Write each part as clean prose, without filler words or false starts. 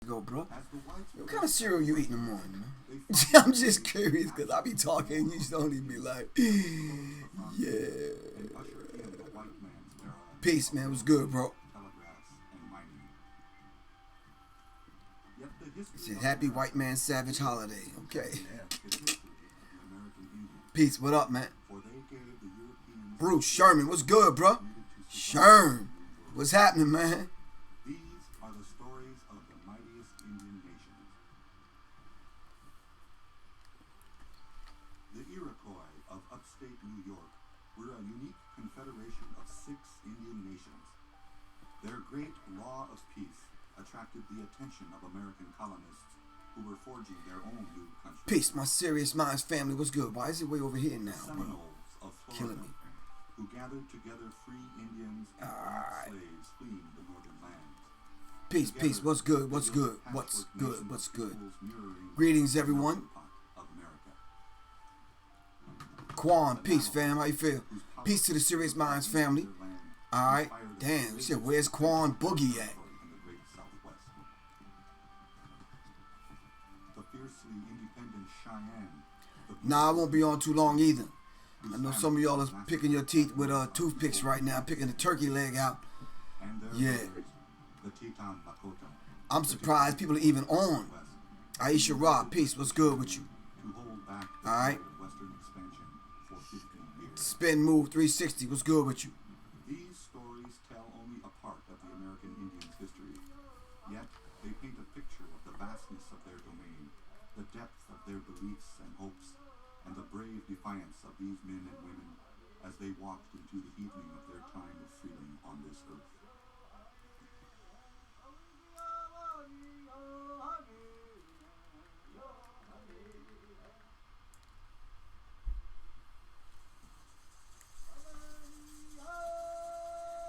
go, bro? What kind of cereal you eating in the morning, man? I'm just curious because I be talking and you just don't even be like, yeah. Peace, man. It was good, bro. It said, Happy White Man Savage Holiday. Okay. Peace. What up, man? Bruce Sherman. What's good, bro? Sherm. What's happening, man? These are the stories of the mightiest Indian nations. The Iroquois of upstate New York were a unique confederation of 6 Indian nations. Their great law of peace attracted the attention of American colonists who were forging their own new country. Peace, my Sirius Mindz family. What's good? Why is it way over here now, bro? Seminoles of Florida, Killing me. who gathered together free Indians and slaves fleeing the northern lands. Peace, peace. What's good? What's good? What's good? What's good? Greetings, everyone. Quan, peace, fam. How you feel? Peace to the Sirius Mindz family. All right. Damn. You said, where's Quan Boogie at? Nah, I won't be on too long either. I know some of y'all is picking your teeth with toothpicks right now, picking the turkey leg out. Yeah. I'm surprised people are even on. Aisha Rob, peace. What's good with you? All right. Spin Move 360. What's good with you? These stories tell only a part of the American Indians' history. Yet they paint a picture of the vastness of their domain, the depth of their beliefs and hopes, and the brave defiance of these men and women as they walked into the evening of their time of freedom on this earth.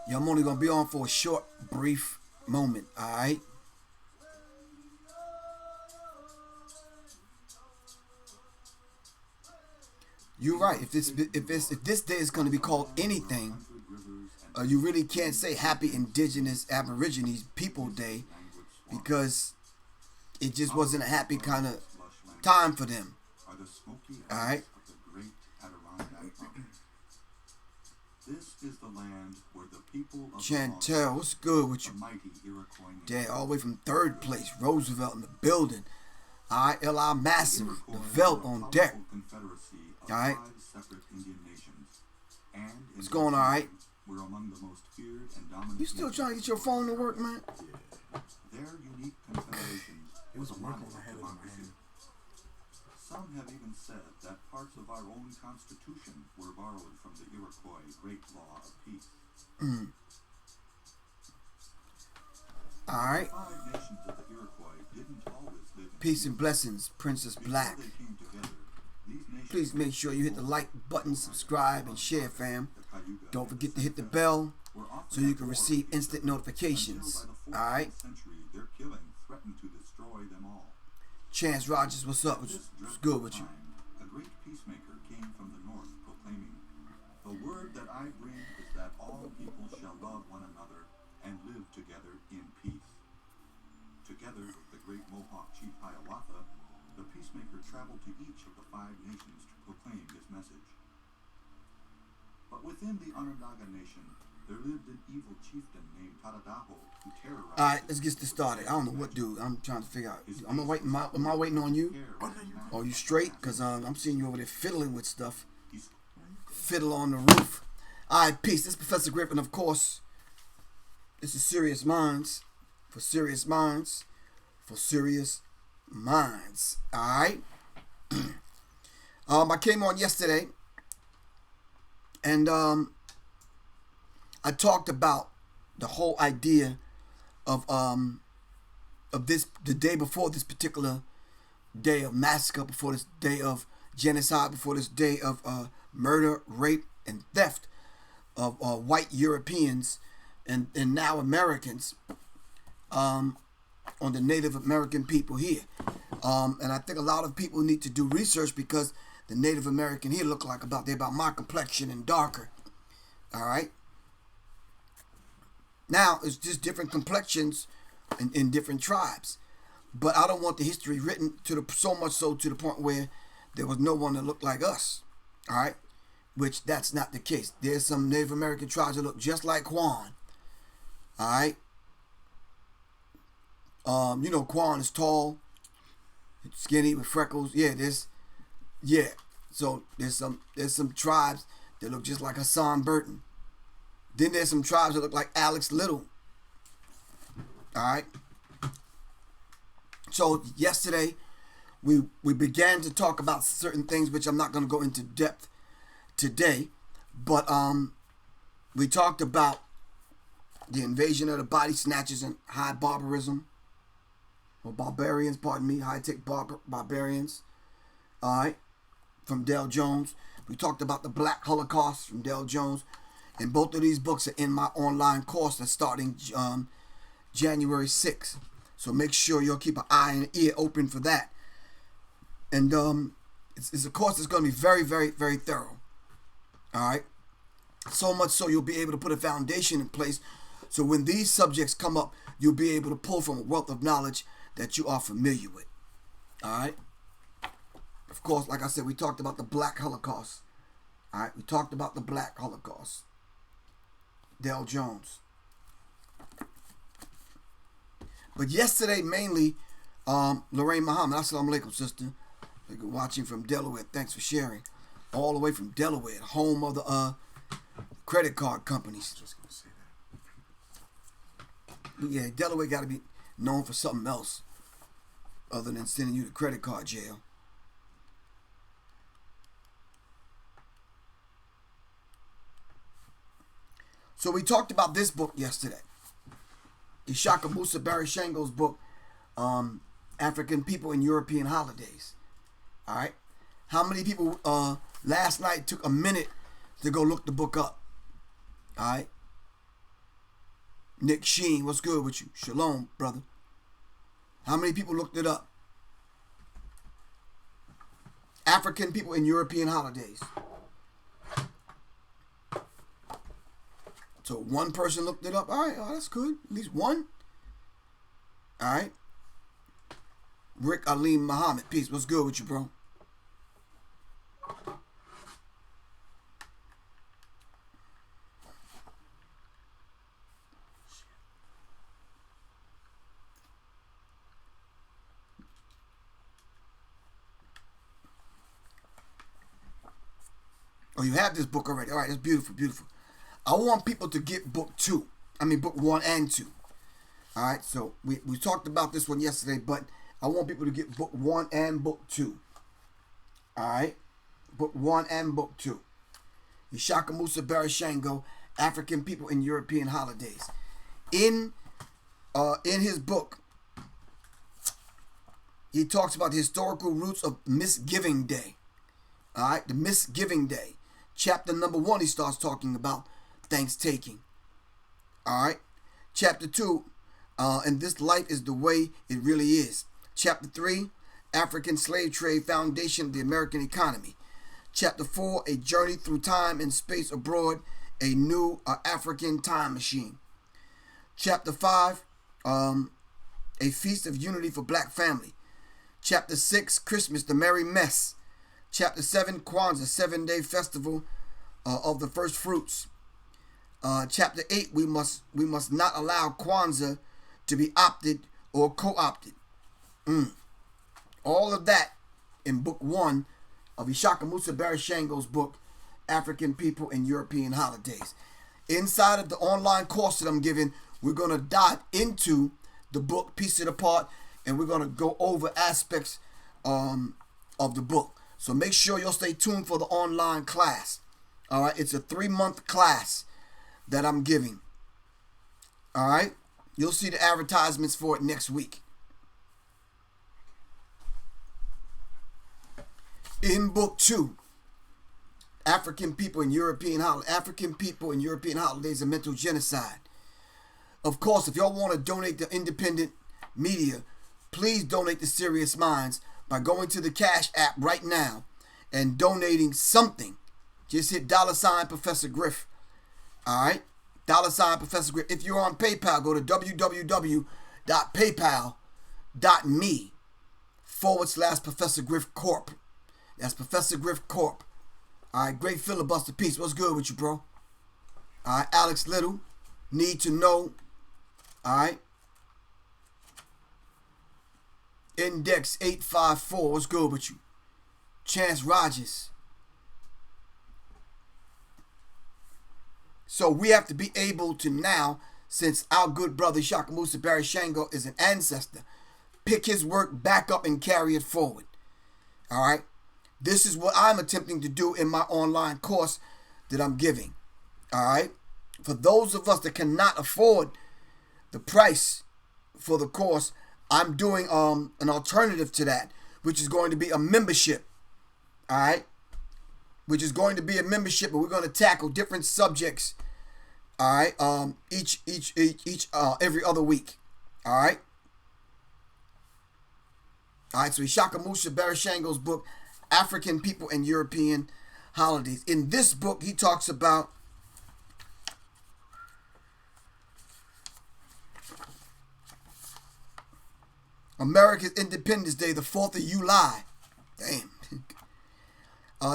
Yeah, I'm only going to be on for a short, brief moment, all right? You're right. If this day is going to be called anything, you really can't say Happy Indigenous Aborigines People Day because it just wasn't a happy kind of time for them. All right. This is the land where the people of Chantel, what's good with you? Dad, all the way from 3rd place. Roosevelt in the building. All right, L.I. Massive, the Velt on deck. All right. What's going on, all right? You still trying to get your phone to work, man? Their unique confederations. It was a mark on the head of my hand. Some have even said that parts of our own Constitution were borrowed from the Iroquois Great Law of Peace. All right. 5 nations of the Iroquois didn't always live in peace and blessings, Princess Black. Please make sure you hit the like button, subscribe, and share, fam. Don't forget to hit the bell so you can receive instant notifications. All right. Their killing threatened to destroy them all. Chance Rogers, what's up? What's good with you? A great peacemaker came from the north, proclaiming, "The word that I bring is that all people shall love one another and live together in peace." Together with the great Mohawk chief Hiawatha, the peacemaker traveled to each of the 5 nations to proclaim his message. But within the Onondaga nation, there lived an evil chieftain named Tadadaho who terrorized. All right, let's get this started. I don't know what dude. I'm trying to figure out. Am I waiting on you? Are you straight? Because I'm seeing you over there fiddling with stuff. Fiddle on the roof. All right, peace. This is Professor Griff, and of course, this is Sirius Mindz. For Sirius Mindz. For Sirius Mindz. All right. I came on yesterday, and I talked about the whole idea of this, the day before this particular day of massacre, before this day of genocide, before this day of murder, rape, and theft of white Europeans and now Americans on the Native American people here. And I think a lot of people need to do research because the Native American here look like they're about my complexion and darker. All right. Now, it's just different complexions in different tribes. But I don't want the history written so much so to the point where there was no one that looked like us. All right, which that's not the case. There's some Native American tribes that look just like Quan. All right. Quan is tall, skinny with freckles. So there's some tribes that look just like Hassan Burton. Then there's some tribes that look like Alex Little. All right. So yesterday we began to talk about certain things which I'm not going to go into depth today, but we talked about the invasion of the body snatchers and high barbarism, or barbarians, pardon me, high-tech barbarians. All right, from Dale Jones. We talked about the Black Holocaust from Dale Jones. And both of these books are in my online course that's starting January 6th. So make sure you'll keep an eye and an ear open for that. And it's a course that's going to be very, very, very thorough. All right? So much so you'll be able to put a foundation in place. So when these subjects come up, you'll be able to pull from a wealth of knowledge that you are familiar with. All right? Of course, like I said, we talked about the Black Holocaust. All right? We talked about the Black Holocaust. Dale Jones. But yesterday, mainly, Lorraine Muhammad. Assalamu alaikum, sister. You're watching from Delaware. Thanks for sharing. All the way from Delaware, home of the credit card companies. Just gonna say that. Yeah, Delaware got to be known for something else other than sending you to credit card jail. So we talked about this book yesterday. Ishaka Musa Barishango's book, African People in European Holidays. All right. How many people last night took a minute to go look the book up? All right. Nick Sheen, what's good with you? Shalom, brother. How many people looked it up? African People in European Holidays. So one person looked it up. All right, that's good. At least one. All right. Rick Alim Muhammad, peace. What's good with you, bro? Oh, you have this book already. All right, that's beautiful, beautiful. I want people to get book 1 and 2. All right, so we talked about this one yesterday, but I want people to get book 1 and book 2. All right, book 1 and book 2. Ishaka Musa Barishango, African People in European Holidays. In his book, he talks about the historical roots of Misgiving Day. All right, the Misgiving Day. Chapter number 1, he starts talking about thanks-taking. All right. Chapter 2, and this life is the way it really is. Chapter 3, African Slave Trade Foundation of the American Economy. Chapter 4, A Journey Through Time and Space Abroad, a New African Time Machine. Chapter 5, A Feast of Unity for Black Family. Chapter 6, Christmas, the Merry Mess. Chapter 7, Kwanzaa, 7-day festival of the first fruits. Chapter 8, we must not allow Kwanzaa to be opted or co-opted. All of that in book 1 of Ishaka Musa Barishango's book, African People in European Holidays. Inside of the online course that I'm giving, we're going to dive into the book, piece it apart, and we're going to go over aspects of the book. So make sure you'll stay tuned for the online class. All right, it's a 3-month class that I'm giving. All right, you'll see the advertisements for it next week. In book 2, African People in European Holidays and Mental Genocide. Of course, if y'all want to donate to independent media, please donate to Sirius Mindz by going to the Cash app right now and donating something. Just hit $ Professor Griff. All right? $ Professor Griff. If you're on PayPal, go to www.paypal.me/. bit.me/Professor Griff Corp. That's Professor Griff Corp. All right, great filibuster piece. What's good with you, bro? All right, Alex Little, need to know. All right. Index 854. What's good with you? Chance Rogers. So we have to be able to now, since our good brother Shakamusa Barry Shango is an ancestor, pick his work back up and carry it forward. All right. This is what I'm attempting to do in my online course that I'm giving. All right. For those of us that cannot afford the price for the course, I'm doing an alternative to that, which is going to be a membership. All right. Which is going to be a membership, but we're going to tackle different subjects. All right. Every other week. All right. All right. So Shakamusa Barry Shango's book, African People and European Holidays. In this book, he talks about America's Independence Day, the 4th of July. Damn.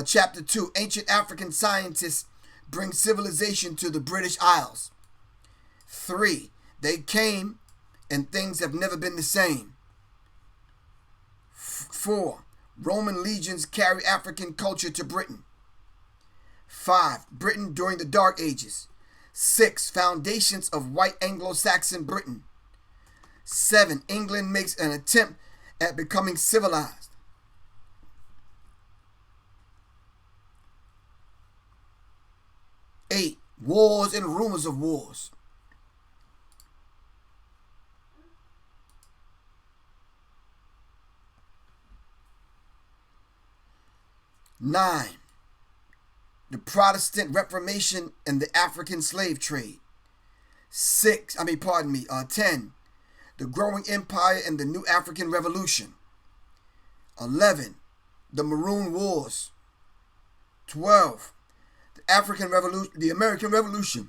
Chapter 2, Ancient African Scientists Bring Civilization to the British Isles. 3, They Came and Things Have Never Been the Same. 4, Roman legions carry African culture to Britain. 5, Britain during the Dark Ages. 6, Foundations of White Anglo-Saxon Britain. 7, England makes an attempt at becoming civilized. 8, Wars and rumors of wars. 9, the Protestant Reformation and the African slave trade. 10, the growing empire and the new African Revolution. 11, the Maroon Wars. 12, the African Revolution, the American Revolution.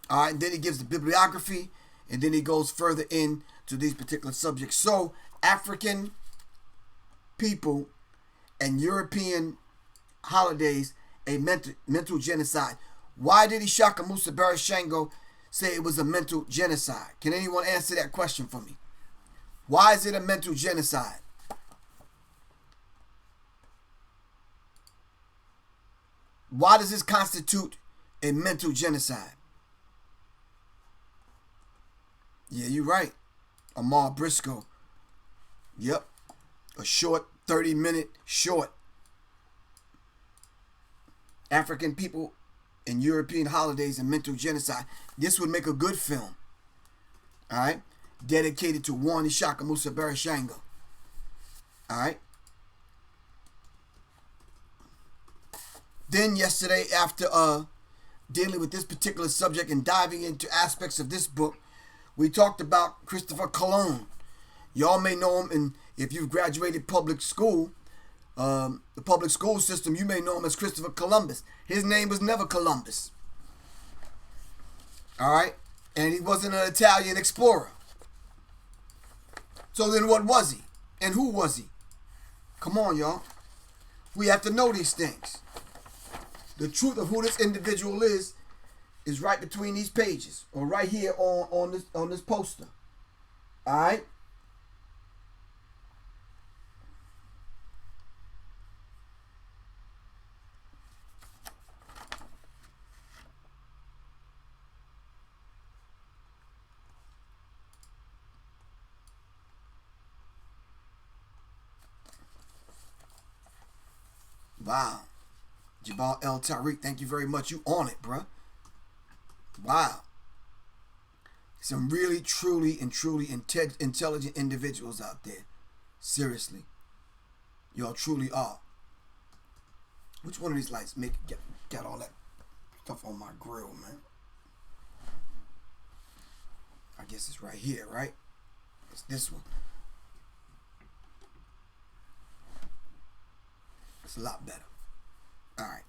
All right, and then he gives the bibliography, and then he goes further into these particular subjects. So, African people and European holidays, a mental genocide. Why did Shakamusa Barry Shango say it was a mental genocide? Can anyone answer that question for me? Why is it a mental genocide? Why does this constitute a mental genocide? Yeah, you're right. Amar Briscoe. Yep. A short 30-minute short. African people and European holidays and mental genocide. This would make a good film. All right. Dedicated to one Shakamusa Barry Shango. All right. Then yesterday, after dealing with this particular subject and diving into aspects of this book, we talked about Christopher Columbus. Y'all may know him, and if you've graduated public school, the public school system, you may know him as Christopher Columbus. His name was never Columbus. All right? And he wasn't an Italian explorer. So then what was he? And who was he? Come on, y'all. We have to know these things. The truth of who this individual is right between these pages, or right here on this poster. All right? Wow. Jabal El Tariq, thank you very much. You on it, bruh. Wow. Some really, truly, and truly intelligent individuals out there. Seriously. Y'all truly are. Which one of these lights got all that stuff on my grill, man? I guess it's right here, right? It's this one. It's a lot better. All right.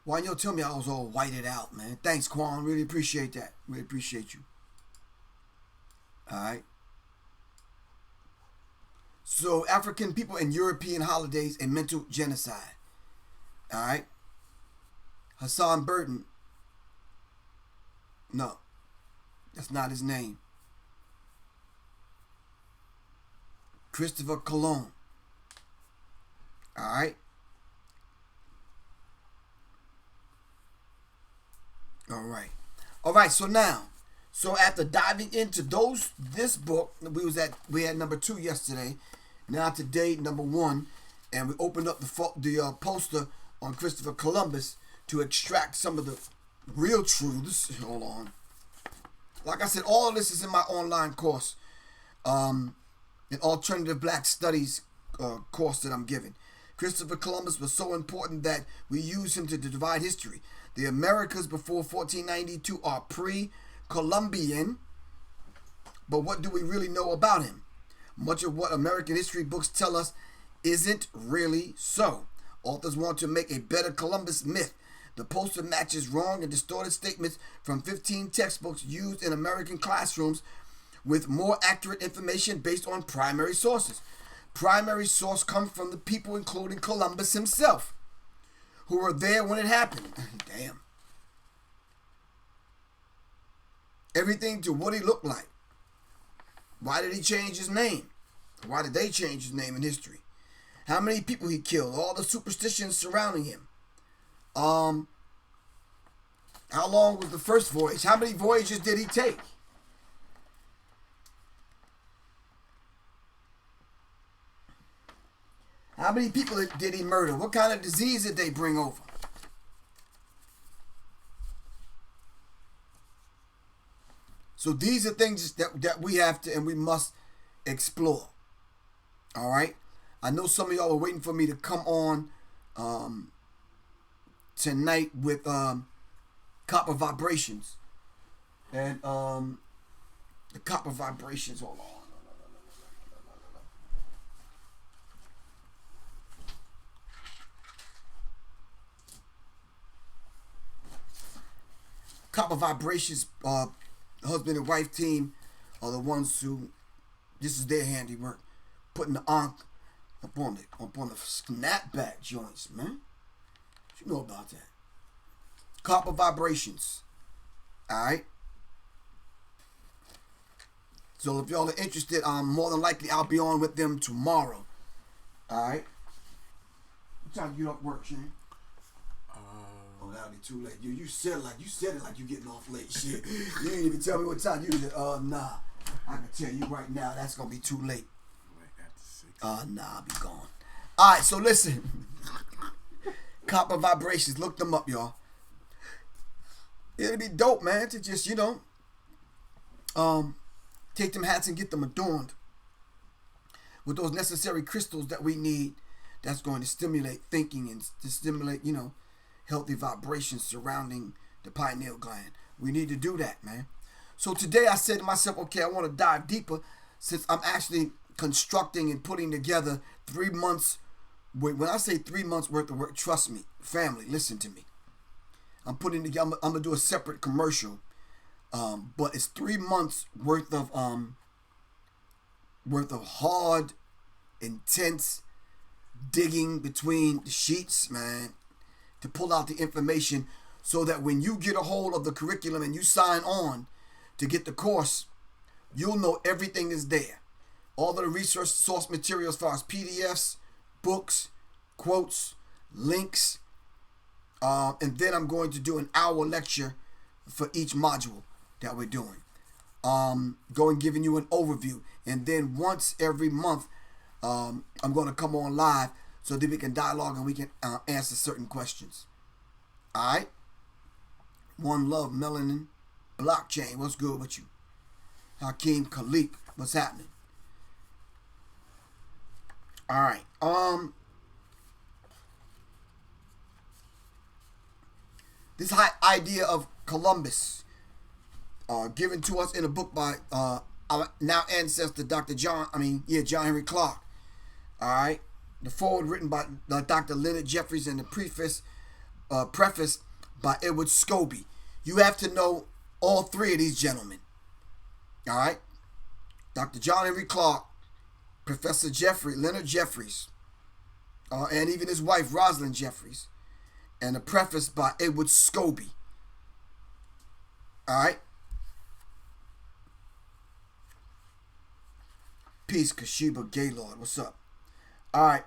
Why you tell me I was all whited out, man? Thanks, Quan. Really appreciate that. Really appreciate you. All right. So African people and European holidays and mental genocide. All right. Hassan Burton. No, that's not his name. Christopher Cologne. All right. All right. All right. So after diving into this book, we had number 2 yesterday. Now today number 1, and we opened up the poster on Christopher Columbus to extract some of the real truths. Hold on. Like I said, all of this is in my online course, an alternative Black studies course that I'm giving. Christopher Columbus was so important that we use him to divide history. The Americas before 1492 are pre-Columbian, but what do we really know about him? Much of what American history books tell us isn't really so. Authors want to make a better Columbus myth. The poster matches wrong and distorted statements from 15 textbooks used in American classrooms with more accurate information based on primary sources. Primary source comes from the people, including Columbus himself, who were there when it happened. Damn. Everything to what he looked like. Why did he change his name? Why did they change his name in history? How many people he killed? All the superstitions surrounding him. How long was the first voyage? How many voyages did he take? How many people did he murder? What kind of disease did they bring over? So these are things that we have to and we must explore. All right? I know some of y'all are waiting for me to come on tonight with copper vibrations. And the copper vibrations, hold on. Copper vibrations, husband and wife team are the ones who, this is their handiwork, putting the ankh up on the snapback joints, man. What you know about that? Copper vibrations. Alright? So if y'all are interested, more than likely I'll be on with them tomorrow. Alright? What time you get off work, Shane? Oh, that'll be too late. You said it like you getting off late. Shit. You didn't even tell me what time. You said, nah. I can tell you right now, that's gonna be too late. Nah, I'll be gone. Alright, so listen. Copper vibrations, look them up, y'all. It'll be dope, man, to just, take them hats and get them adorned with those necessary crystals that we need that's going to stimulate thinking and to stimulate, healthy vibrations surrounding the pineal gland. We need to do that, man. So today I said to myself, okay, I want to dive deeper since I'm actually constructing and putting together 3 months. When I say 3 months worth of work, trust me, family, listen to me. I'm putting together, I'm going to do a separate commercial. But it's 3 months worth of hard, intense digging between the sheets, man, to pull out the information so that when you get a hold of the curriculum and you sign on to get the course, you'll know everything is there. All of the research source material as far as PDFs, books, quotes, links, and then I'm going to do an hour lecture for each module that we're doing. Giving you an overview. And then once every month, I'm going to come on live so that we can dialogue and we can answer certain questions. Alright? One Love, Melanin, Blockchain, what's good with you? Hakeem Khalik, what's happening? Alright, this idea of Columbus, given to us in a book by our now ancestor, John Henry Clark. Alright, the foreword written by Dr. Leonard Jeffries and the preface by Edward Scobie. You have to know all 3 of these gentlemen. Alright? Dr. John Henry Clarke, Professor Leonard Jeffries, and even his wife, Rosalind Jeffries, and a preface by Edward Scobie. All right? Peace, Kashiba Gaylord. What's up? All right.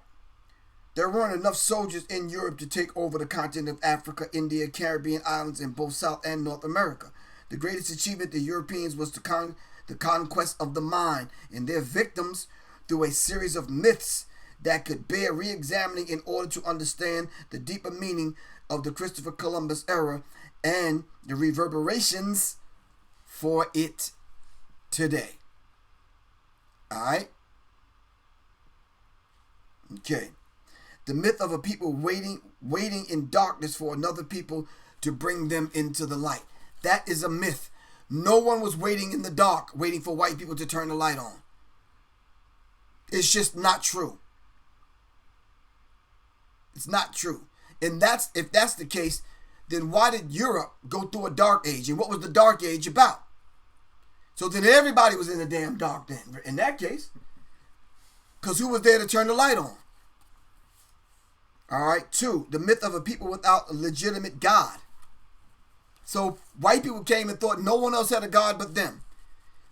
There weren't enough soldiers in Europe to take over the continent of Africa, India, Caribbean islands, and both South and North America. The greatest achievement of the Europeans was the conquest of the mind and their victims through a series of myths that could bear re-examining in order to understand the deeper meaning of the Christopher Columbus era and the reverberations for it today. All right? Okay. The myth of a people waiting in darkness for another people to bring them into the light. That is a myth. No one was waiting in the dark, waiting for white people to turn the light on. It's just not true. It's not true. And if that's the case, then why did Europe go through a dark age? And what was the dark age about? So then everybody was in the damn dark then, in that case. Because who was there to turn the light on? All right. 2, the myth of a people without a legitimate God. So white people came and thought no one else had a God but them.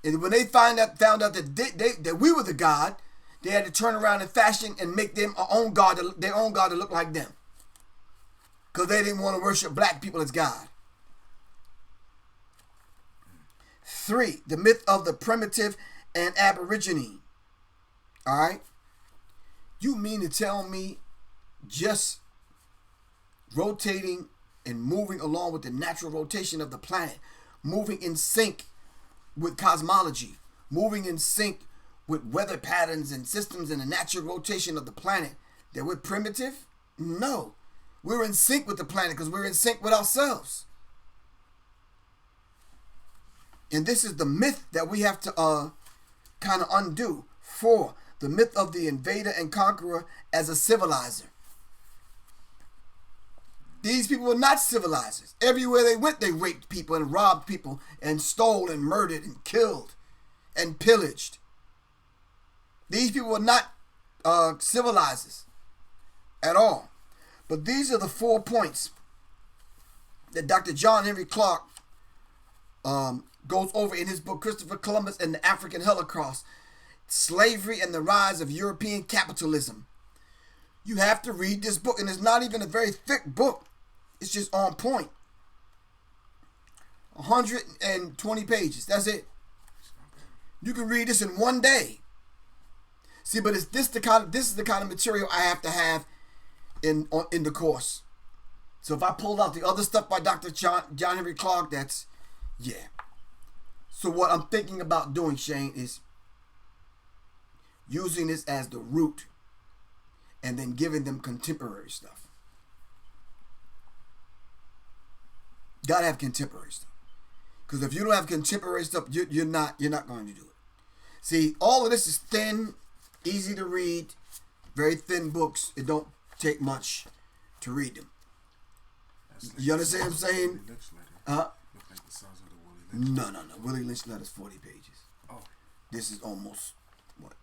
And when they found out that we were the God, they had to turn around and fashion and make them their own God to look like them. Because they didn't want to worship black people as God. 3, the myth of the primitive and aborigine. All right. You mean to tell me just rotating and moving along with the natural rotation of the planet, moving in sync with cosmology, moving in sync with weather patterns and systems and the natural rotation of the planet, that we're primitive? No. We're in sync with the planet because we're in sync with ourselves. And this is the myth that we have to kind of undo. 4, the myth of the invader and conqueror as a civilizer. These people were not civilizers. Everywhere they went, they raped people and robbed people and stole and murdered and killed and pillaged. These people were not civilizers at all. But these are the 4 points that Dr. John Henry Clarke goes over in his book, Christopher Columbus and the African Holocaust, Slavery and the Rise of European Capitalism. You have to read this book, and it's not even a very thick book. It's just on point. 120 pages. That's it. You can read this in one day. See, but this is the kind of material I have to have in the course. So if I pulled out the other stuff by Dr. John Henry Clarke, that's, yeah. So what I'm thinking about doing, Shane, is using this as the root and then giving them contemporary stuff. Gotta have contemporary stuff. Because if you don't have contemporary stuff, you're not going to do it. See, all of this is thin, easy to read, very thin books. It don't take much to read them. You understand what I'm saying? No. Willie Lynch letter's 40 pages. Oh. This is almost, what?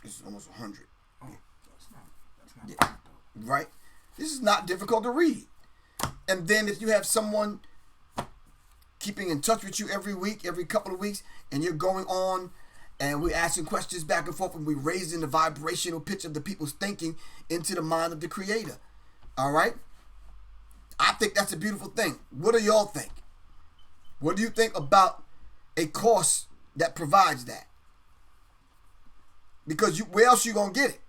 This is almost 100. Oh, yeah. That's not right? This is not difficult to read. And then if you have someone keeping in touch with you every week, every couple of weeks, and you're going on and we're asking questions back and forth and we're raising the vibrational pitch of the people's thinking into the mind of the creator. All right? I think that's a beautiful thing. What do y'all think? What do you think about a course that provides that? Because where else you going to get it?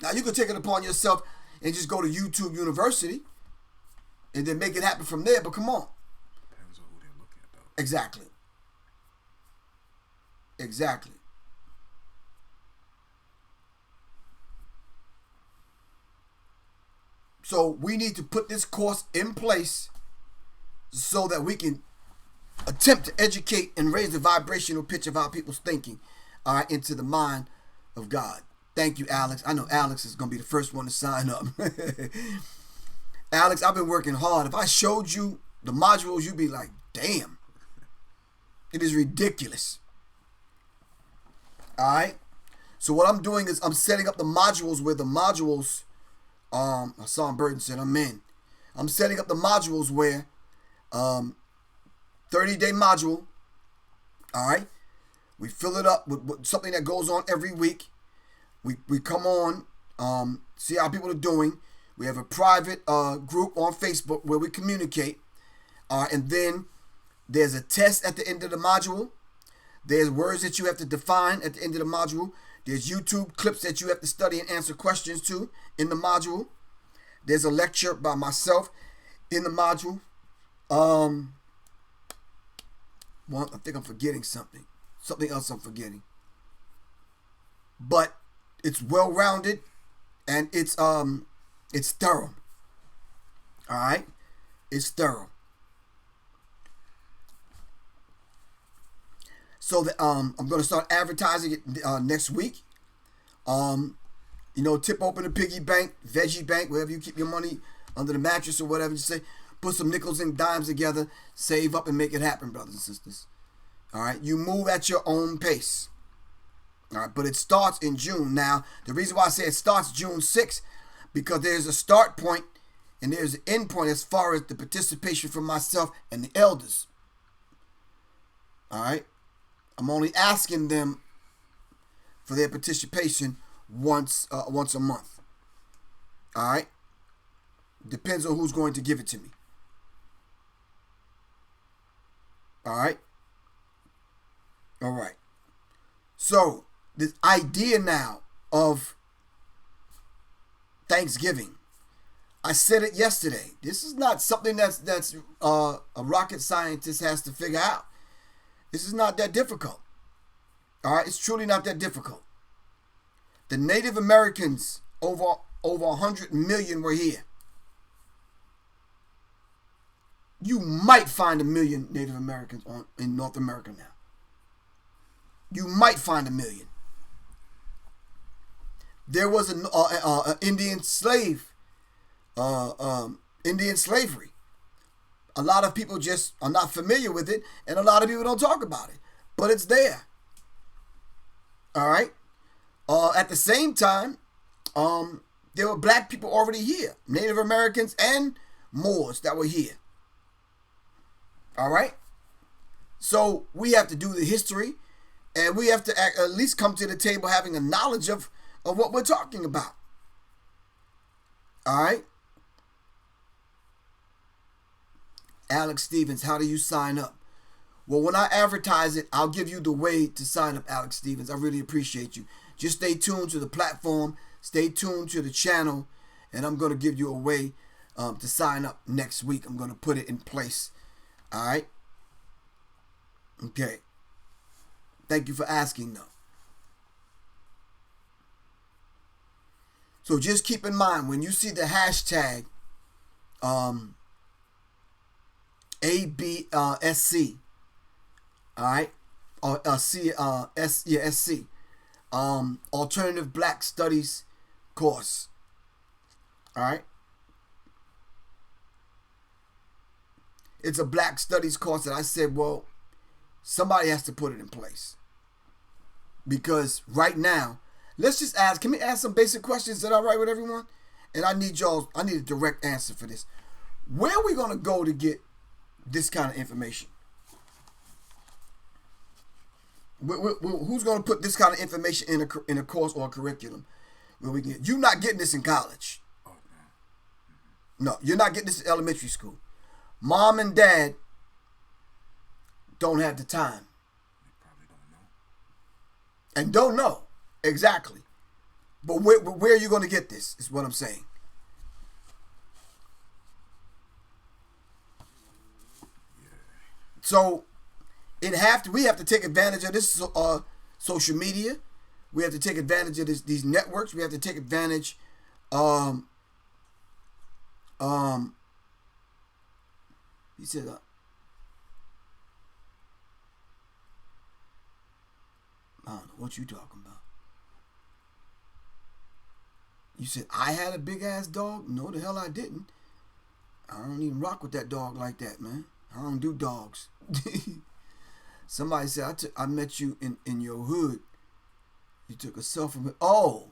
Now, you can take it upon yourself and just go to YouTube University and then make it happen from there, but come on. Depends on who they look at, though. Exactly. So we need to put this course in place so that we can attempt to educate and raise the vibrational pitch of our people's thinking into the mind of God. Thank you, Alex. I know Alex is going to be the first one to sign up. Alex, I've been working hard. If I showed you the modules, you'd be like, damn. It is ridiculous. All right. So what I'm doing is I'm setting up the modules where the modules. Hassan Burton said I'm in. I'm setting up the modules where 30-day module. All right. We fill it up with something that goes on every week. We come on, see how people are doing. We have a private group on Facebook where we communicate. And then there's a test at the end of the module. There's words that you have to define at the end of the module. There's YouTube clips that you have to study and answer questions to in the module. There's a lecture by myself in the module. Well, I think I'm forgetting something. Something else I'm forgetting. But it's well-rounded and it's thorough. All right? It's thorough. So that I'm going to start advertising it next week. Tip open a piggy bank, veggie bank, wherever you keep your money, under the mattress or whatever you say. Put some nickels and dimes together, save up and make it happen, brothers and sisters. All right, you move at your own pace. All right, but it starts in June. Now, the reason why I say it starts June 6th, because there's a start point and there's an end point as far as the participation from myself and the elders. All right, I'm only asking them for their participation once a month. All right, depends on who's going to give it to me. All right. All right. So this idea now of Thanksgiving, I said it yesterday. This is not something that's a rocket scientist has to figure out. This is not that difficult. All right, it's truly not that difficult. The Native Americans, over 100 million, were here. You might find 1 million Native Americans in North America now. You might find 1 million. There was an Indian slave, Indian slavery. A lot of people just are not familiar with it, and a lot of people don't talk about it. But it's there. All right. At the same time, there were black people already here, Native Americans and Moors that were here. All right. So we have to do the history, and we have to at least come to the table having a knowledge of what we're talking about. All right. Alex Stevens, how do you sign up? Well, when I advertise it, I'll give you the way to sign up, Alex Stevens. I really appreciate you. Just stay tuned to the platform. Stay tuned to the channel. And I'm going to give you a way to sign up next week. I'm going to put it in place. All right? Okay. Thank you for asking, though. So just keep in mind, when you see the hashtag ABSC, all right, or SC, Alternative Black Studies course, all right. It's a Black Studies course that I said, well, somebody has to put it in place, because right now, let's just ask. Can we ask some basic questions? Is that all right with everyone? And I need a direct answer for this. Where are we gonna go to get this kind of information? Who's going to put this kind of information in a course or a curriculum where we get? You're not getting this in college. No, you're not getting this in elementary school. Mom and dad don't have the time. They probably don't know. And don't know exactly. But where are you going to get this? Is what I'm saying. So we have to take advantage of this social media. We have to take advantage of these networks. We have to take advantage he said I don't know what you talking about. You said I had a big ass dog? No, the hell I didn't. I don't even rock with that dog like that, man. I don't do dogs. Somebody said I met you in your hood. You took a selfie. Oh,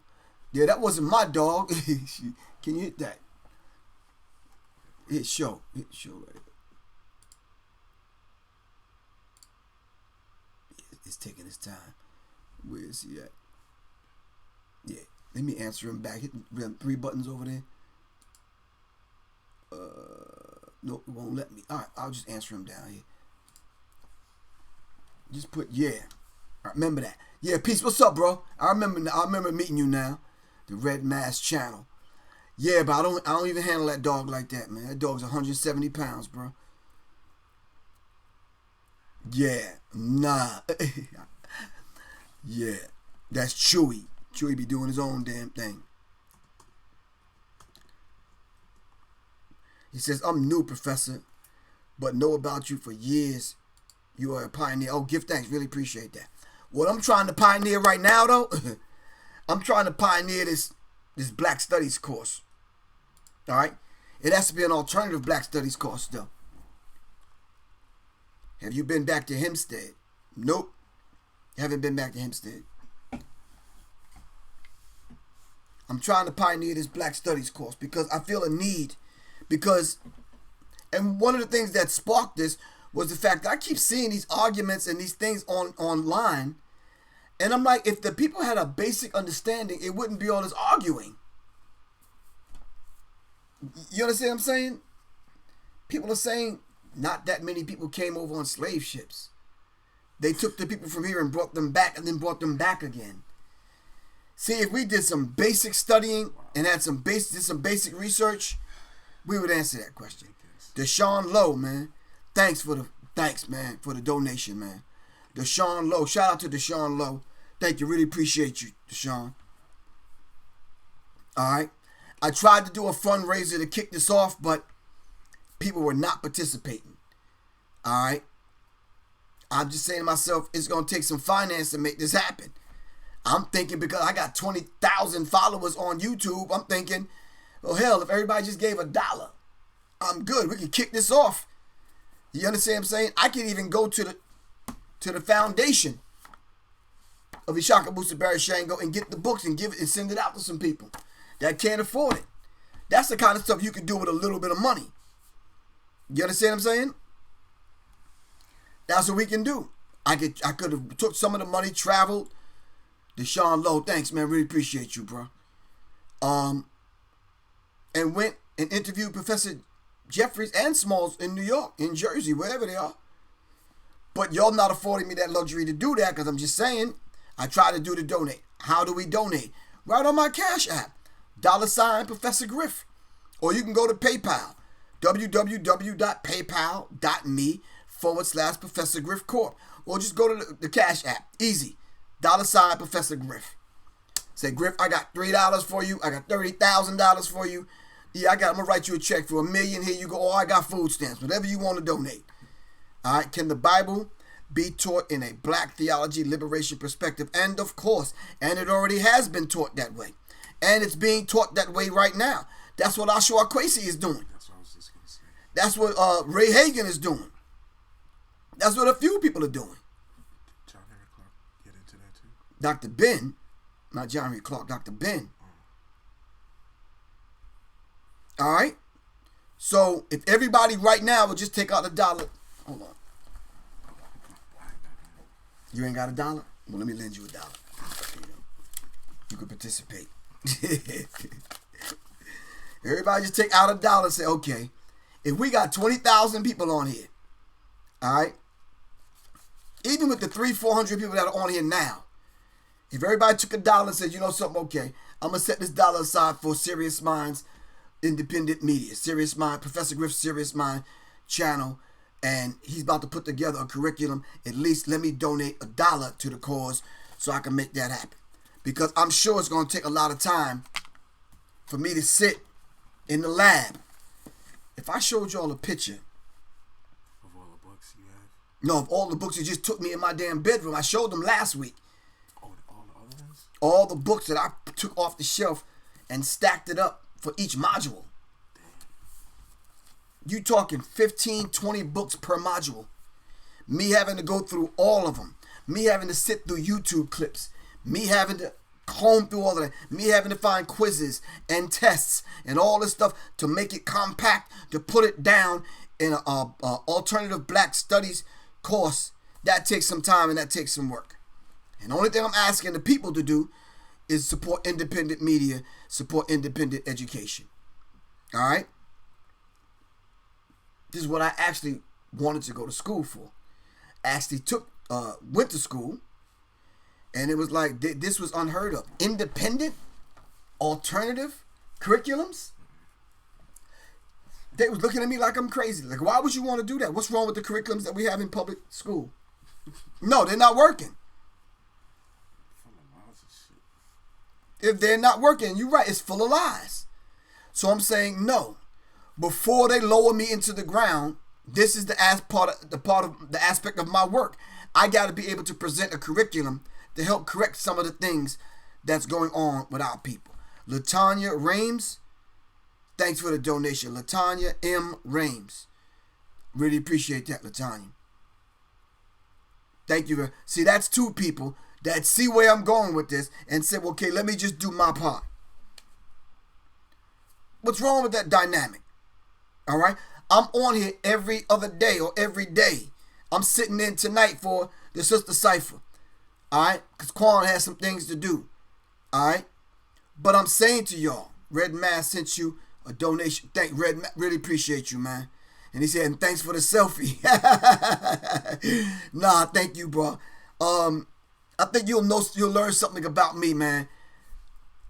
yeah, that wasn't my dog. Can you hit that? Hit show. Hit show right there. It's taking its time. Where is he at? Yeah. Let me answer him back. Hit the 3 buttons over there. Nope, it won't let me. Alright, I'll just answer him down here. Just put yeah. I remember that. Yeah, peace. What's up, bro? I remember meeting you now. The Red Mask channel. Yeah, but I don't even handle that dog like that, man. That dog's 170 pounds, bro. Yeah, nah. Yeah, that's Chewy. Chewy be doing his own damn thing. He says, I'm new, Professor, but know about you for years. You are a pioneer. Oh, give thanks. Really appreciate that. What I'm trying to pioneer right now, though, I'm trying to pioneer this Black Studies course. All right? It has to be an alternative Black Studies course, though. Have you been back to Hempstead? Nope. Haven't been back to Hempstead. I'm trying to pioneer this Black Studies course because I feel a need. And one of the things that sparked this was the fact that I keep seeing these arguments and these things online. And I'm like, if the people had a basic understanding, it wouldn't be all this arguing. You understand what I'm saying? People are saying not that many people came over on slave ships. They took the people from here and brought them back and then brought them back again. See, if we did some basic studying and had some basic research, we would answer that question. Deshaun Lowe, man. Thanks, man, for the donation, man. Deshaun Lowe. Shout out to Deshaun Lowe. Thank you. Really appreciate you, Deshaun. All right. I tried to do a fundraiser to kick this off, but people were not participating. All right. I'm just saying to myself, it's going to take some finance to make this happen. I'm thinking because I got 20,000 followers on YouTube, I'm thinking, well, hell, if everybody just gave $1, I'm good. We can kick this off. You understand what I'm saying? I can even go to the foundation of Ishaka Musa Barashango and get the books and give it and send it out to some people that can't afford it. That's the kind of stuff you can do with a little bit of money. You understand what I'm saying? That's what we can do. I could have took some of the money, traveled. Deshaun Lowe, thanks, man. Really appreciate you, bro. And went and interviewed Professor Jeffries and Smalls in New York, in Jersey, wherever they are. But y'all not affording me that luxury to do that because I'm just saying, I try to do the donate. How do we donate? Right on my Cash App. $ Professor Griff. Or you can go to PayPal. www.paypal.me/Professor Griff Corp. Or just go to the Cash App. Easy. $ Professor Griff. Say, Griff, I got $3 for you. I got $30,000 for you. Yeah, I'm going to write you a check for $1 million. Here you go. Oh, I got food stamps. Whatever you want to donate. All right. Can the Bible be taught in a Black theology liberation perspective? And of course, and it already has been taught that way. And it's being taught that way right now. That's what Ashua Kwesi is doing. That's what I was just going to say. That's what Ray Hagan is doing. That's what a few people are doing. Did John Henry Clark get into that too? Dr. Ben, not John Henry Clark, Dr. Ben. All right? So if everybody right now would just take out $1. Hold on. You ain't got $1? Well, let me lend you $1. You can participate. Everybody just take out $1 and say, okay, if we got 20,000 people on here, all right, even with the 300-400 people that are on here now, if everybody took $1 and said, you know something, okay, I'm going to set this $1 aside for Sirius Mindz independent media, Sirius Mindz, Professor Griff's Sirius Mindz channel, and he's about to put together a curriculum, at least let me donate $1 to the cause so I can make that happen. Because I'm sure it's going to take a lot of time for me to sit in the lab. If I showed y'all a picture Of all the books you have? no, of all the books that just took me in my damn bedroom, I showed them last week. Oh, all the other ones? All the books that I took off the shelf and stacked it up for each module. You talking 15, 20 books per module. Me having to go through all of them. Me having to sit through YouTube clips. Me having to comb through all of that. Me having to find quizzes and tests and all this stuff to make it compact, to put it down in a alternative black studies course. That takes some time and that takes some work. And the only thing I'm asking the people to do is support independent media, support independent education. All right? This is what I actually wanted to go to school for. Actually went to school, and it was like this was unheard of. Independent, alternative curriculums. They was looking at me like I'm crazy. Like, why would you want to do that? What's wrong with the curriculums that we have in public school? No, they're not working. If they're not working, you're right, it's full of lies. So I'm saying no. Before they lower me into the ground, this is the aspect of my work. I got to be able to present a curriculum to help correct some of the things that's going on with our people. Latanya Rames, thanks for the donation. Latanya M. Rames. Really appreciate that, Latanya. Thank you. See, that's two people that see where I'm going with this and said, well, okay, let me just do my part. What's wrong with that dynamic? All right? I'm on here every other day or every day. I'm sitting in tonight for the Sister Cipher. All right? Because Quan has some things to do. All right? But I'm saying to y'all, Red Mass sent you a donation. Red Mass, really appreciate you, man. And he said, and thanks for the selfie. Nah, thank you, bro. I think you'll learn something about me, man.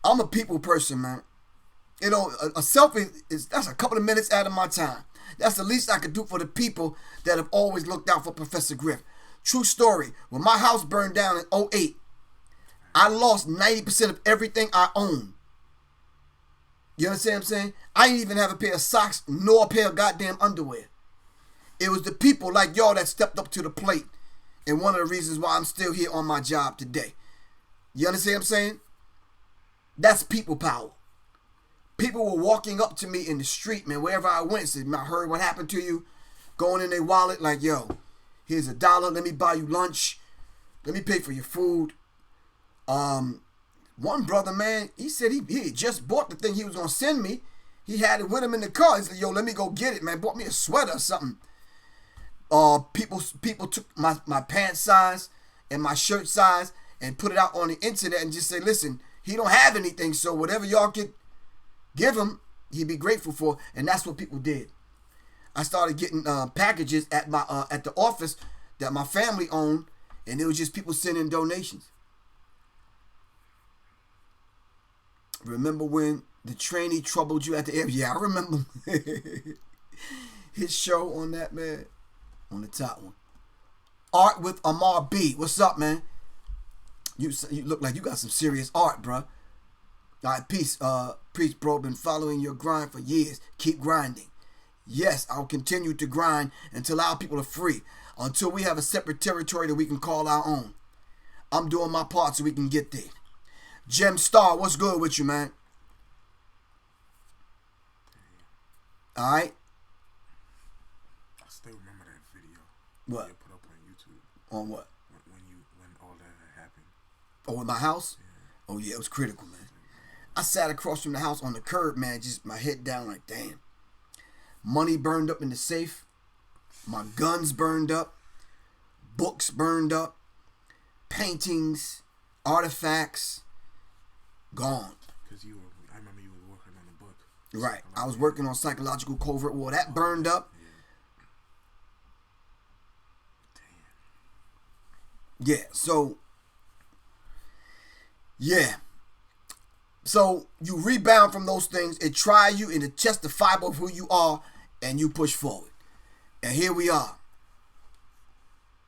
I'm a people person, man. You know, a selfie that's a couple of minutes out of my time. That's the least I could do for the people that have always looked out for Professor Griff. True story. When my house burned down in 2008, I lost 90% of everything I own. You understand what I'm saying? I didn't even have a pair of socks nor a pair of goddamn underwear. It was the people like y'all that stepped up to the plate. And one of the reasons why I'm still here on my job today. You understand what I'm saying? That's people power. People were walking up to me in the street, man, wherever I went, said, I heard what happened to you. Going in their wallet like, yo, here's $1. Let me buy you lunch. Let me pay for your food. One brother, man, he said he just bought the thing he was going to send me. He had it with him in the car. He said, yo, let me go get it, man. Bought me a sweater or something. People took my pants size and my shirt size and put it out on the internet and just say, listen, he don't have anything, so whatever y'all could give him, he'd be grateful for. And that's what people did. I started getting packages at the office that my family owned, and it was just people sending donations. Remember when the trainee troubled you at the airport? Yeah, I remember his show on that, man. On the top one. Art with Amar B. What's up, man? You look like you got some serious art, bro. All right, peace. Preach, bro. Been following your grind for years. Keep grinding. Yes, I'll continue to grind until our people are free. Until we have a separate territory that we can call our own. I'm doing my part so we can get there. Gem Star, what's good with you, man? All right. I still remember that video. What? You put up on YouTube. On what? When all that had happened. Oh, in my house? Yeah. Oh, yeah, it was critical, man. I sat across from the house on the curb, man, just my head down like, damn. Money burned up in the safe. My guns burned up. Books burned up. Paintings, artifacts, gone. Because I remember you were working on a book. Right. I was working on Psychological Covert War. That burned up. Yeah. Yeah, so you rebound from those things, it try you and it test the fiber of who you are, and you push forward. And here we are.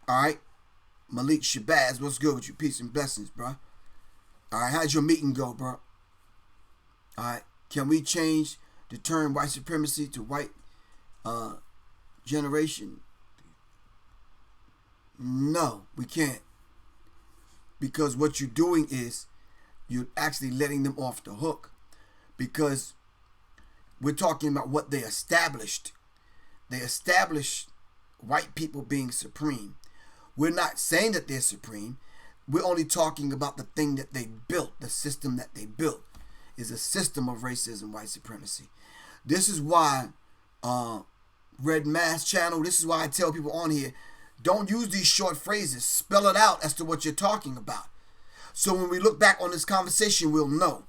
All right. Malik Shabazz, what's good with you? Peace and blessings, bro. All right, how'd your meeting go, bro? All right, can we change the term white supremacy to white generation? No, we can't. Because what you're doing is you're actually letting them off the hook. Because we're talking about what they established. They established white people being supreme. We're not saying that they're supreme. we're only talking about the thing that they built. The system that they built is a system of racism, white supremacy. This is why Red Mass Channel, this is why I tell people on here, don't use these short phrases. Spell it out as to what you're talking about. So when we look back on this conversation, we'll know.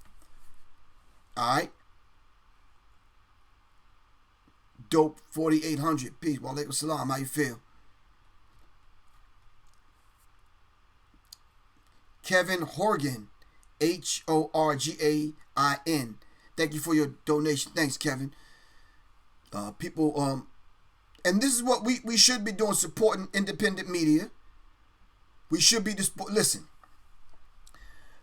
All right? Dope 4800. Peace. Wa alaikum salam. How you feel? Kevin Horgan. Horgain. Thank you for your donation. Thanks, Kevin. People, and this is what we should be doing, supporting independent media. We should be, listen,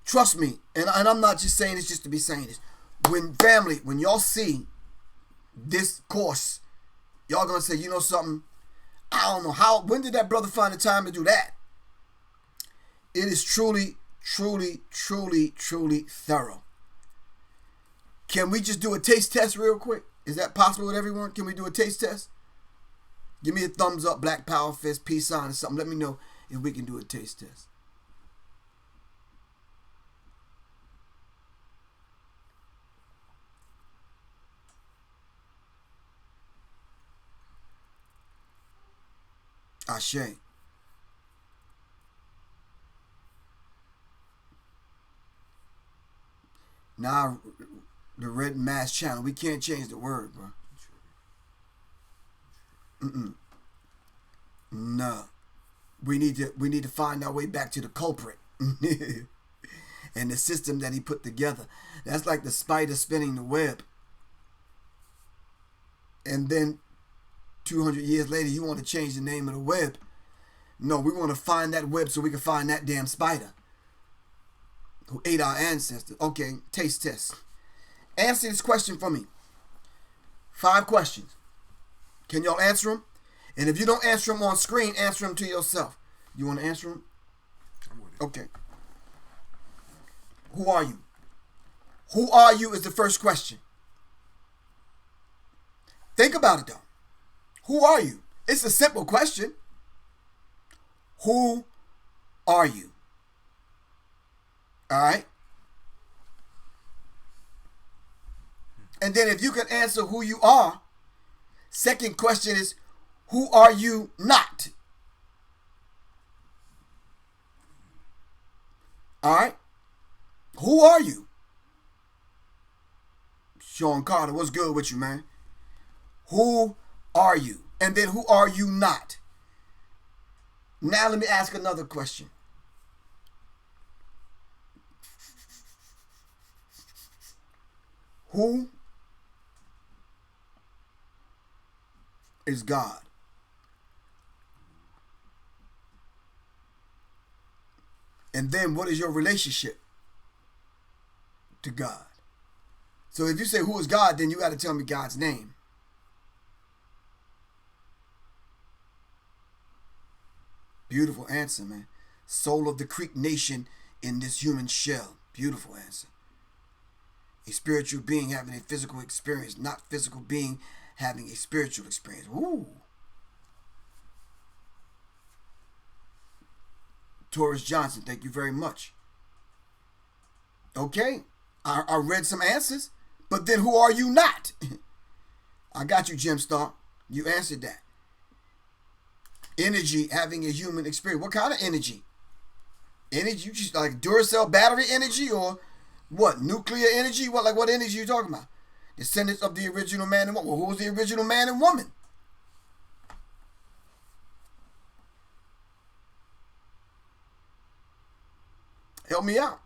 trust me, and I'm not just saying this just to be saying this. When y'all see this course, y'all gonna say, you know something, I don't know when did that brother find the time to do that? It is truly, truly, truly, truly thorough. Can we just do a taste test real quick? Is that possible with everyone? Can we do a taste test? Give me a thumbs up, Black Power Fist, peace sign or something. Let me know if we can do a taste test. Ashe. Now, the Red Mass Channel, we can't change the word, bro. No. We need to find our way back to the culprit. And the system that he put together. That's like the spider spinning the web. And then 200 years later, you want to change the name of the web. No, we want to find that web so we can find that damn spider who ate our ancestors. Okay, taste test. Answer this question for me. 5 questions. Can y'all answer them? And if you don't answer them on screen, answer them to yourself. You want to answer them? I'm with it. Okay. Who are you? Who are you is the first question. Think about it though. Who are you? It's a simple question. Who are you? All right? And then if you can answer who you are, second question is, who are you not? All right? Who are you? Sean Carter, what's good with you, man? Who are you? And then who are you not? Now let me ask another question. Who is God? And then what is your relationship to God? So if you say who is God, then you got to tell me God's name. Beautiful answer, man. Soul of the Creek Nation in this human shell. Beautiful answer. A spiritual being having a physical experience, not physical being having a spiritual experience. Woo. Taurus Johnson, thank you very much. Okay, I read some answers, but then who are you not? I got you, Jim Star. You answered that. Energy, having a human experience. What kind of energy? Energy, you just like Duracell battery energy or what? Nuclear energy? What energy are you talking about? Descendants of the original man and woman. Well, who was the original man and woman? Help me out.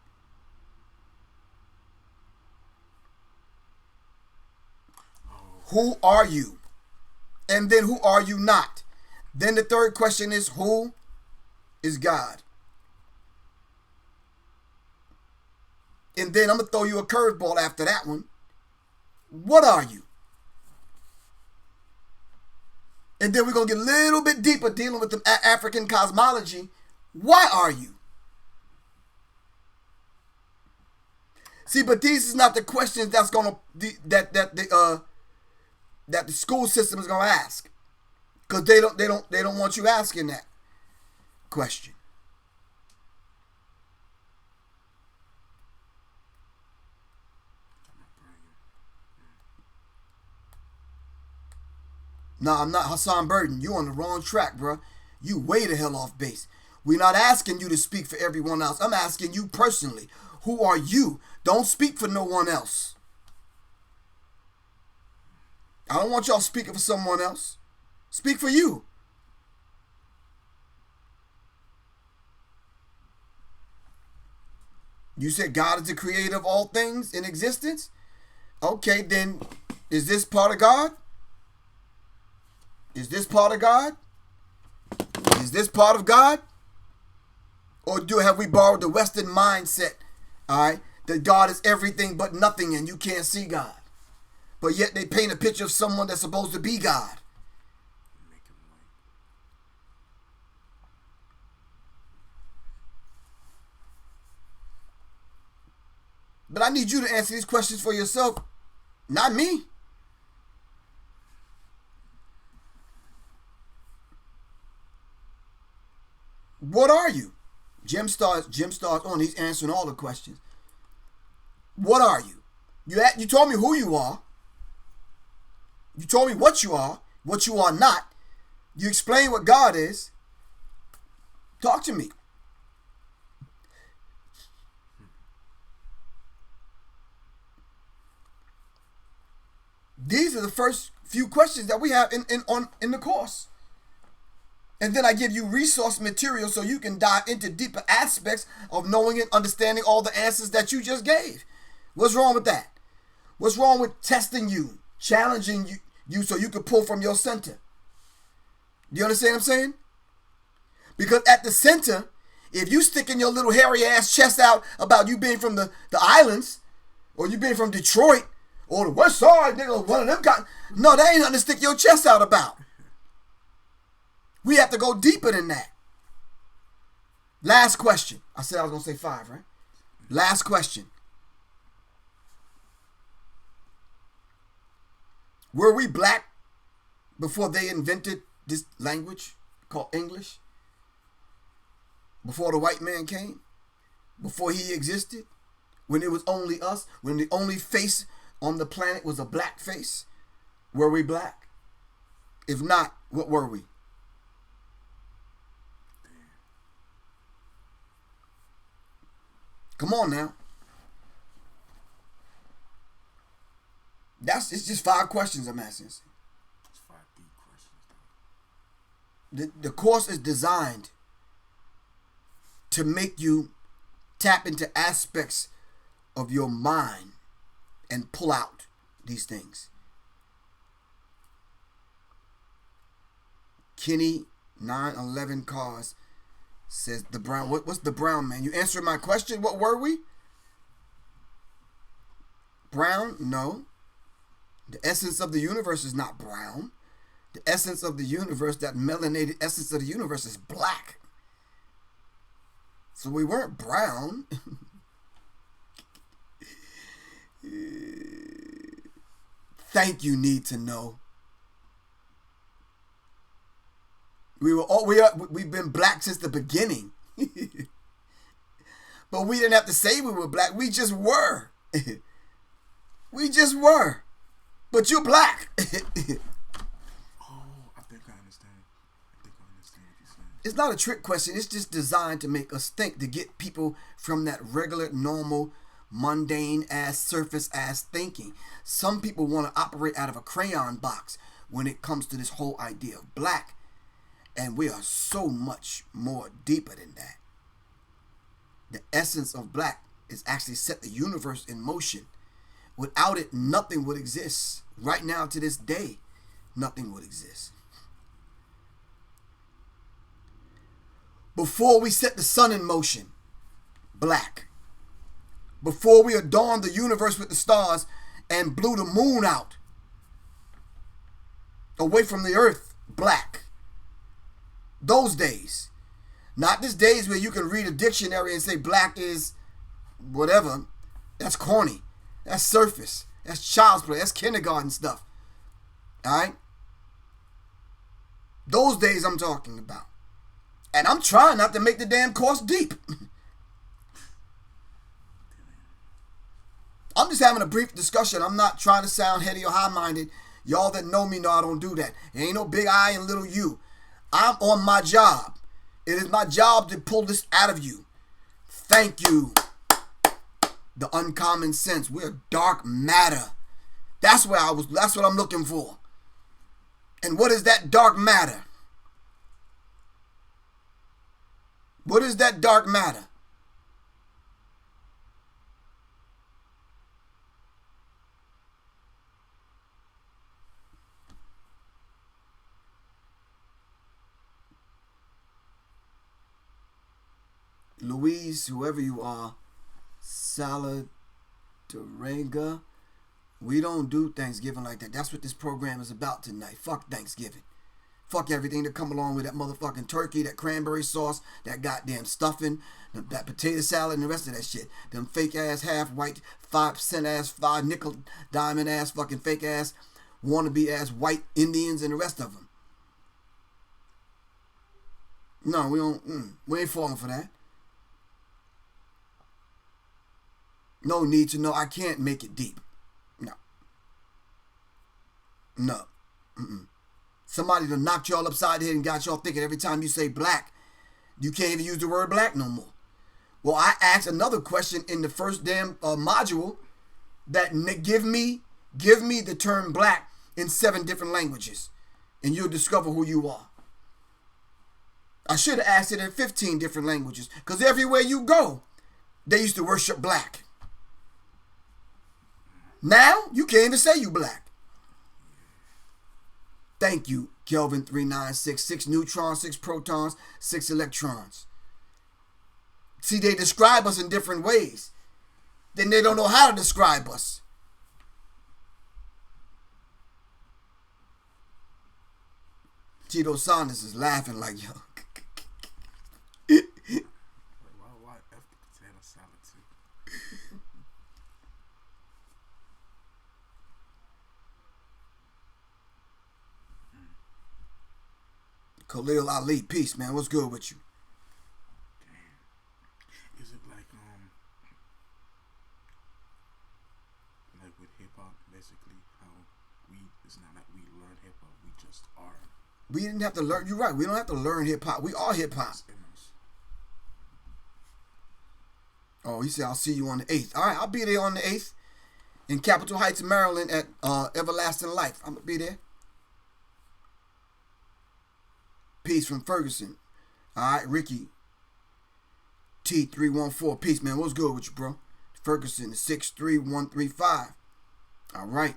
Who are you? And then who are you not? Then the third question is, who is God? And then I'm going to throw you a curveball after that one. What are you? And then we're going to get a little bit deeper dealing with the African cosmology. Why are you? See, but these is not the questions that's going to that the school system is going to ask, because they don't want you asking that question. Nah, I'm not Hassan Burden. You on the wrong track, bro. You way the hell off base. We're not asking you to speak for everyone else. I'm asking you personally. Who are you? Don't speak for no one else. I don't want y'all speaking for someone else. Speak for you. You said God is the creator of all things in existence? Okay, then is this part of God? Is this part of God? Is this part of God? Or have we borrowed the Western mindset, all right, that God is everything but nothing and you can't see God? But yet they paint a picture of someone that's supposed to be God. Make him white. But I need you to answer these questions for yourself, not me. What are you? Jim starts on. He's answering all the questions. What are you? You told me who you are. You told me what you are not. You explain what God is. Talk to me. These are the first few questions that we have in the course. And then I give you resource material so you can dive into deeper aspects of knowing and understanding all the answers that you just gave. What's wrong with that? What's wrong with testing you, challenging you so you can pull from your center? Do you understand what I'm saying? Because at the center, if you sticking your little hairy ass chest out about you being from the islands, or you being from Detroit, or the West Side, nigga, one of them guys, no, that ain't nothing to stick your chest out about. We have to go deeper than that. Last question. I said I was going to say 5, right? Last question. Were we black before they invented this language called English? Before the white man came? Before he existed? When it was only us? When the only face on the planet was a black face? Were we black? If not, what were we? Come on now. It's just 5 questions I'm asking. It's 5 deep questions. The course is designed to make you tap into aspects of your mind and pull out these things. Kenny 911 Cars says the brown. What's the brown man? You answered my question. What were we? Brown? No. The essence of the universe is not brown. The essence of the universe, that melanated essence of the universe, is black. So we weren't brown. Thank you, need to know. We've been black since the beginning. But we didn't have to say we were black. We just were. We just were. But you're black. Oh, I think I understand. I think I understand what you're saying. It's not a trick question. It's just designed to make us think, to get people from that regular, normal, mundane ass, surface ass thinking. Some people want to operate out of a crayon box when it comes to this whole idea of black. And we are so much more deeper than that. The essence of black is actually set the universe in motion. Without it, nothing would exist. Right now, to this day, nothing would exist. Before we set the sun in motion, black. Before we adorned the universe with the stars and blew the moon out away from the earth, black. Those days. Not these days where you can read a dictionary and say black is whatever. That's corny. That's surface. That's child's play. That's kindergarten stuff. Alright? Those days I'm talking about. And I'm trying not to make the damn course deep. I'm just having a brief discussion. I'm not trying to sound heady or high-minded. Y'all that know me know I don't do that. It ain't no big I and little you. I'm on my job. It is my job to pull this out of you. Thank you. The uncommon sense. We're dark matter. That's what I'm looking for. And what is that dark matter? What is that dark matter? Louise, whoever you are, Saladarega, we don't do Thanksgiving like that. That's what this program is about tonight. Fuck Thanksgiving. Fuck everything that come along with that motherfucking turkey, that cranberry sauce, that goddamn stuffing, that potato salad, and the rest of that shit. Them fake ass, half white, 5 cent ass, 5 nickel diamond ass, fucking fake ass, wannabe ass white Indians, and the rest of them. No, we ain't falling for that. No need to know. I can't make it deep. No. Somebody done knocked y'all upside the head and got y'all thinking every time you say black, you can't even use the word black no more. Well, I asked another question in the first damn module that give me the term black in 7 different languages, and you'll discover who you are. I should have asked it in 15 different languages, because everywhere you go, they used to worship black. Now, you can't even say you black. Thank you, Kelvin 3966. 6 neutrons, 6 protons, 6 electrons. See, they describe us in different ways. Then they don't know how to describe us. Tito Saunders is laughing like, yo. Why F the potato salad too? Khalil Ali, peace, man. What's good with you? Damn. Is it like with hip hop, basically how it's not like we learn hip hop, we just are. We didn't have to learn. You're right. We don't have to learn hip hop. We are hip hop. Oh, he said, I'll see you on the 8th. All right, I'll be there on the 8th in Capitol Heights, Maryland at Everlasting Life. I'm going to be there. Peace from Ferguson. All right, Ricky. T314. Peace, man. What's good with you, bro? Ferguson is 63135. All right.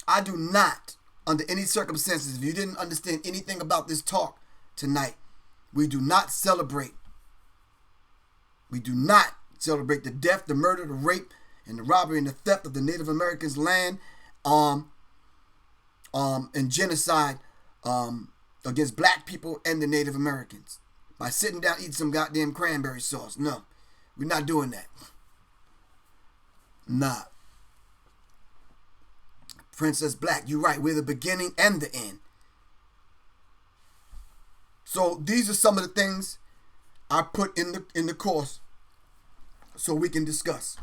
I do not, under any circumstances, if you didn't understand anything about this talk tonight, we do not celebrate. We do not celebrate the death, the murder, the rape, and the robbery and the theft of the Native Americans' land, and genocide against black people and the Native Americans by sitting down eating some goddamn cranberry sauce. No, we're not doing that. Nah. Princess Black, you're right. We're the beginning and the end. So these are some of the things I put in the course so we can discuss.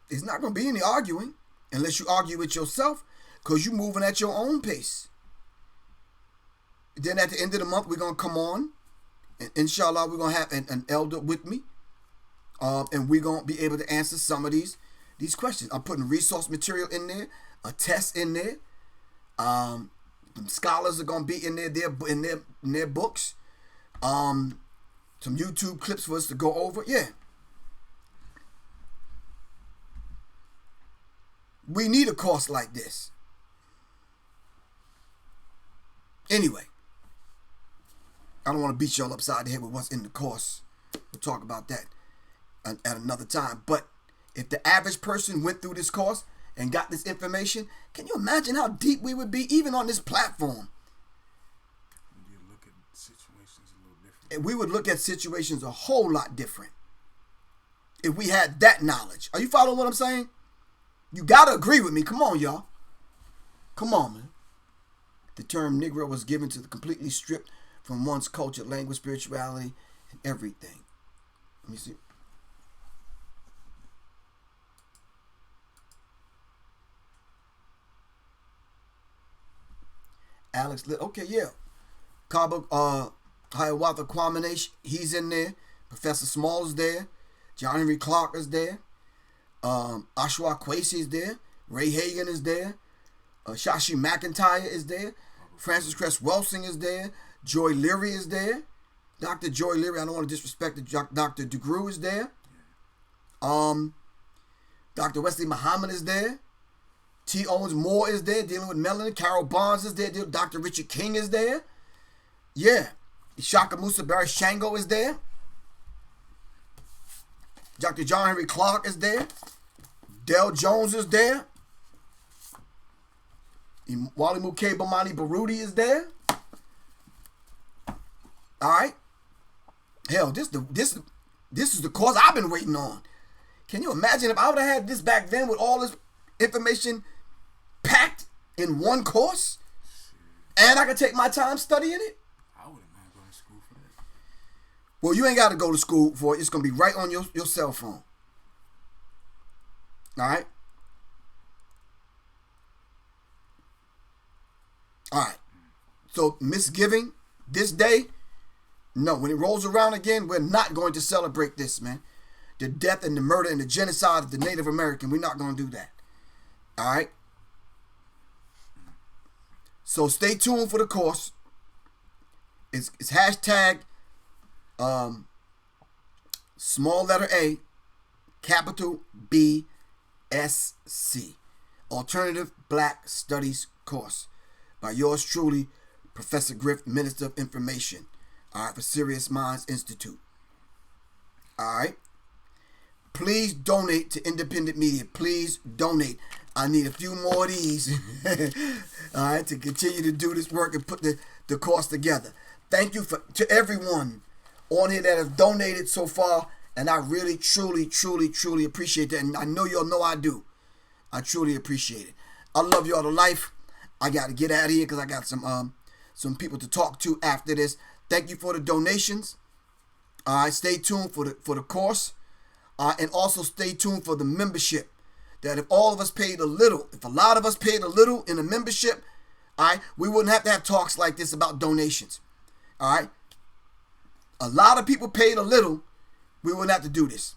It's not going to be any arguing unless you argue with yourself, because you're moving at your own pace. Then at the end of the month, we're going to come on, and inshallah, we're going to have an elder with me, and we're going to be able to answer some of these questions. I'm putting resource material in there, a test in there. Scholars are going to be in there, in their books. Some YouTube clips for us to go over. Yeah. We need a course like this. Anyway, I don't want to beat y'all upside the head with what's in the course. We'll talk about that at another time. But if the average person went through this course and got this information, can you imagine how deep we would be even on this platform? You look at situations a little different. And we would look at situations a whole lot different if we had that knowledge. Are you following what I'm saying? You got to agree with me. Come on, y'all. Come on, man. The term Negro was given to the completely stripped from one's culture, language, spirituality, and everything. Let me see. Alex, okay, yeah. Kaba, Hiawatha Kwame, he's in there. Professor Small is there. John Henry Clark is there. Ashwa Kwesi is there. Ray Hagan is there. Shashi McIntyre is there. Francis Cress Welsing is there. Joy Leary is there. Dr. Joy Leary, I don't want to disrespect Dr. DeGrew is there. Dr. Wesley Muhammad is there. T. Owens Moore is there, dealing with melanin. Carol Barnes is there. Dr. Richard King is there. Yeah. Shaka Musa Barry Shango is there. Dr. John Henry Clark is there. Del Jones is there. Wally Muke Bomani Baruti is there. All right. Hell, this is the course I've been waiting on. Can you imagine if I would have had this back then with all this information packed in one course, and I could take my time studying it? I wouldn't mind going to school for that. Well, you ain't got to go to school for it. It's going to be right on your cell phone. All right? All right. So, misgiving, this day, no. When it rolls around again, we're not going to celebrate this, man. The death and the murder and the genocide of the Native American. We're not going to do that. All right? So, stay tuned for the course. It's hashtag small letter A, capital B, S, C. Alternative Black Studies course. By yours truly, Professor Griff, Minister of Information. All right, for Sirius Mindz Institute. All right. Please donate to independent media. Please donate. I need a few more of these. All right, to continue to do this work and put the course together. Thank you to everyone on here that has donated so far. And I really, truly, truly, truly appreciate that. And I know y'all know I do. I truly appreciate it. I love y'all to life. I got to get out of here because I got some people to talk to after this. Thank you for the donations. All right, stay tuned for the course. And also stay tuned for the membership. That if all of us paid a little, if a lot of us paid a little in the membership, all right, we wouldn't have to have talks like this about donations. All right? A lot of people paid a little, we wouldn't have to do this.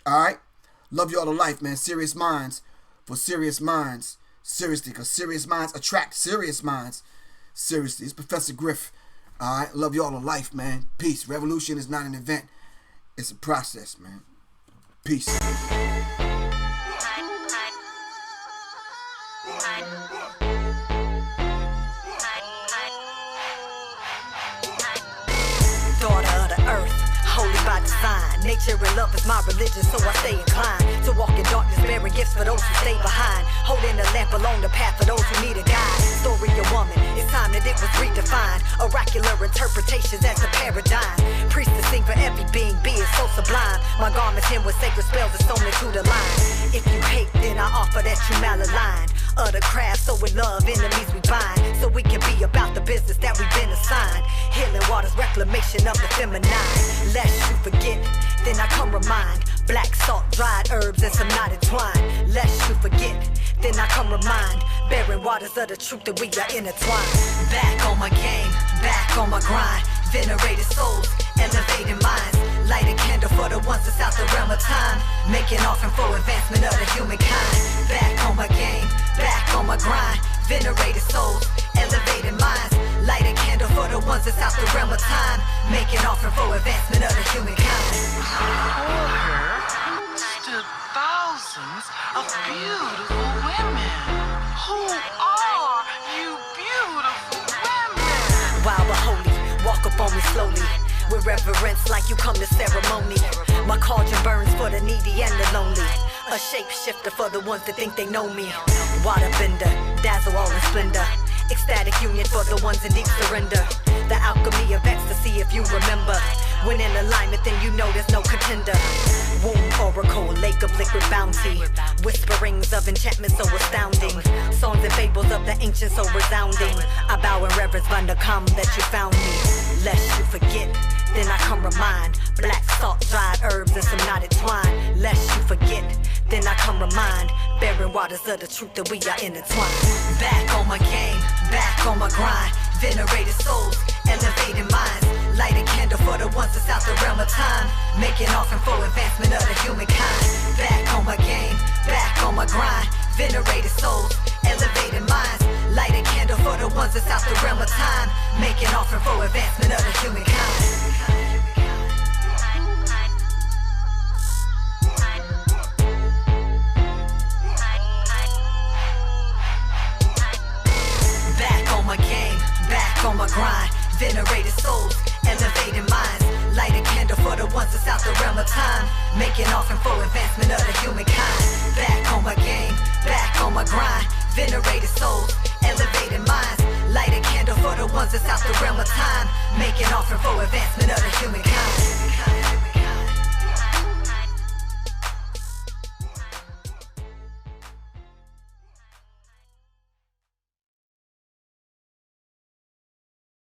All right? Love y'all to life, man. Sirius Mindz for Sirius Mindz. Seriously, because Sirius Mindz attract Sirius Minds. Seriously, it's Professor Griff. All right, love y'all to life, man. Peace. Revolution is not an event. It's a process, man. Peace. Daughter of the earth, holy by design. Nature and love is my religion, so I stay inclined to walk in darkness, bearing gifts for those who stay behind. Holding the lamp along the path for those who need a guide. Story of woman, it's time that it was redefined. Oracular interpretations as the paradigm. Priestess sing for every being so sublime. My garments hymn with sacred spells are sewn into the line. If you hate, then I offer that you malaligned. Of the craft, so in love, enemies we bind. So we can be about the business that we've been assigned. Healing waters, reclamation of the feminine. Lest you forget, then I come remind. Black salt, dried herbs, and some knotted twine. Lest you forget, then I come remind. Bearing waters of the truth that we are intertwined. Back on my game, back on my grind. Venerated souls, elevated minds. Light a candle for the ones that's out the realm of time. Making offering for advancement of the humankind. Back on my game, back on my grind. Venerated souls, elevated minds. Light a candle for the ones that's out the realm of time. Making offering for advancement of the humankind. Before her stood thousands of beautiful women. Who are you beautiful women? Wild but holy, walk up on me slowly. With reverence like you come to ceremony. My cauldron burns for the needy and the lonely. A shapeshifter for the ones that think they know me. Waterbender, dazzle all in splendor. Ecstatic union for the ones in deep surrender. The alchemy of ecstasy if you remember. When in alignment, then you know there's no contender. Womb oracle, lake of liquid bounty. Whisperings of enchantment so astounding. Songs and fables of the ancients so resounding. I bow in reverence, Vanda, come that you found me. Lest you forget, then I come remind. Black salt, dried herbs, and some knotted twine. Lest you forget, then I come remind. Bearing waters of the truth that we are intertwined. Back on my game, back on my grind. Venerated souls, elevated minds. Light a candle for the ones that's out the realm of time. Making offering for advancement of the humankind. Back on my game, back on my grind. Venerated souls, elevated minds. Light a candle for the ones that's out the realm of time. Making offering for advancement of the humankind. On my grind, venerated souls, elevated minds. Light a candle for the ones that's out the realm of time. Making offering for advancement of the humankind. Back on my game, back on my grind. Venerated souls, elevated minds. Light a candle for the ones that's out the realm of time. Making offering for advancement of the humankind.